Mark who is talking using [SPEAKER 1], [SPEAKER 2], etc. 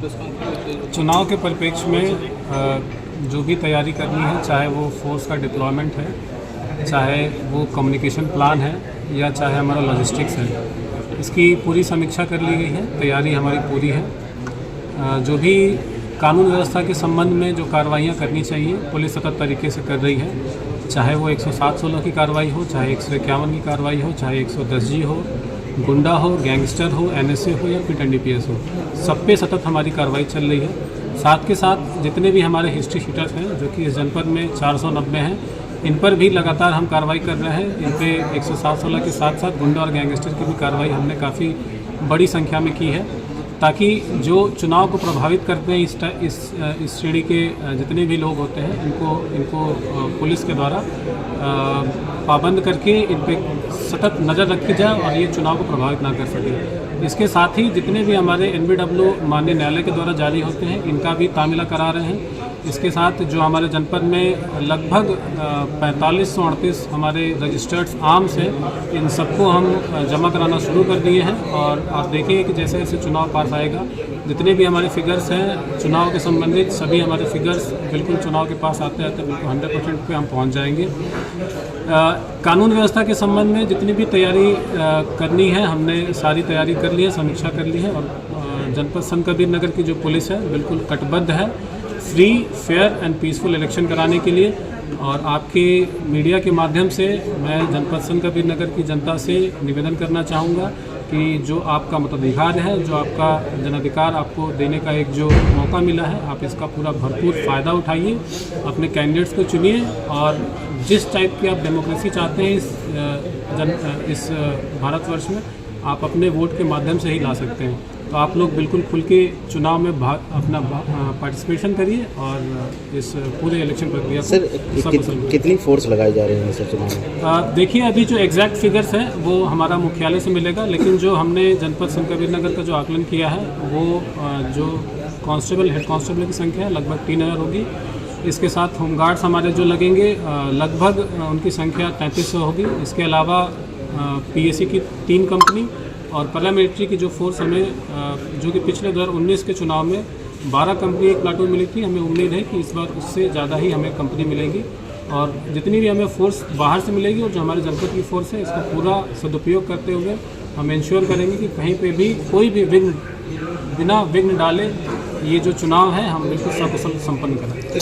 [SPEAKER 1] चुनाव के परिप्रेक्ष्य में जो भी तैयारी करनी है, चाहे वो फोर्स का डिप्लॉयमेंट है, चाहे वो कम्युनिकेशन प्लान है, या चाहे हमारा लॉजिस्टिक्स है, इसकी पूरी समीक्षा कर ली गई है। तैयारी हमारी पूरी है। जो भी कानून व्यवस्था के संबंध में जो कार्रवाइयाँ करनी चाहिए, पुलिस सतत तरीके से कर रही है। चाहे वो 107-16 की कार्रवाई हो, चाहे 151 की कार्रवाई हो, चाहे 110G हो, गुंडा हो, गैंगस्टर हो, NSA हो या फिर NDPS हो, सब पे सतत हमारी कार्रवाई चल रही है। साथ के साथ जितने भी हमारे हिस्ट्री शीटर्स हैं, जो कि इस जनपद में 490 हैं, इन पर भी लगातार हम कार्रवाई कर रहे हैं। इन पे 107-16 के साथ साथ गुंडा और गैंगस्टर की भी कार्रवाई हमने काफ़ी बड़ी संख्या में की है, ताकि जो चुनाव को प्रभावित करते हैं इस श्रेणी के जितने भी लोग होते हैं, इनको पुलिस के द्वारा पाबंद करके इन पे सतत नज़र रखी जाए और ये चुनाव को प्रभावित ना कर सके। इसके साथ ही जितने भी हमारे NBW माननीय न्यायालय के द्वारा जारी होते हैं, इनका भी तामीला करा रहे हैं। इसके साथ जो हमारे जनपद में लगभग 4538 हमारे रजिस्टर्ड आर्म्स हैं, इन सबको हम जमा कराना शुरू कर दिए हैं। और आप देखेंगे कि जैसे जैसे चुनाव पास आएगा, जितने भी हमारे फिगर्स हैं चुनाव के संबंधित, सभी हमारे फिगर्स बिल्कुल चुनाव के पास आते आते बिल्कुल 100% पे हम पहुंच जाएंगे। कानून व्यवस्था के संबंध में जितनी भी तैयारी करनी है, हमने सारी तैयारी कर ली है, समीक्षा कर ली है। और जनपद संत कबीर नगर की जो पुलिस है बिल्कुल कटिबद्ध है free, fair and peaceful election कराने के लिए। और आपके मीडिया के माध्यम से मैं जनपद संत कबीर नगर की जनता से निवेदन करना चाहूँगा कि जो आपका मताधिकार है, जो आपका जनाधिकार आपको देने का एक जो मौका मिला है, आप इसका पूरा भरपूर फ़ायदा उठाइए, अपने कैंडिडेट्स को चुनिए और जिस टाइप की आप डेमोक्रेसी चाहते हैं इस भारतवर्ष में, आप अपने वोट के माध्यम से ही ला सकते हैं। तो आप लोग बिल्कुल खुल के चुनाव में अपना पार्टिसिपेशन करिए और इस पूरे इलेक्शन प्रक्रिया को
[SPEAKER 2] कितनी फोर्स लगाई जा रही है सर चुनाव में?
[SPEAKER 1] देखिए, अभी जो एग्जैक्ट फिगर्स हैं वो हमारा मुख्यालय से मिलेगा, लेकिन जो हमने जनपद संत कबीर नगर का जो आकलन किया है, वो जो कांस्टेबल, हेड कांस्टेबल की संख्या लगभग 3000 होगी। इसके साथ होमगार्ड्स हमारे जो लगेंगे, लगभग उनकी संख्या 3300 होगी। इसके अलावा PAC की 3 कंपनी और पैरामिलिट्री की जो फोर्स हमें, जो कि पिछले 2019 के चुनाव में 12 कंपनी एक प्लाटून मिली थी, हमें उम्मीद है कि इस बार उससे ज़्यादा ही हमें कंपनी मिलेगी। और जितनी भी हमें फोर्स बाहर से मिलेगी और जो हमारे जनपद की फोर्स है, इसका पूरा सदुपयोग करते हुए हम इंश्योर करेंगे कि कहीं पे भी कोई भी बिना विघ्न डाले ये जो चुनाव है हम बिल्कुल सकुशल संपन्न करें।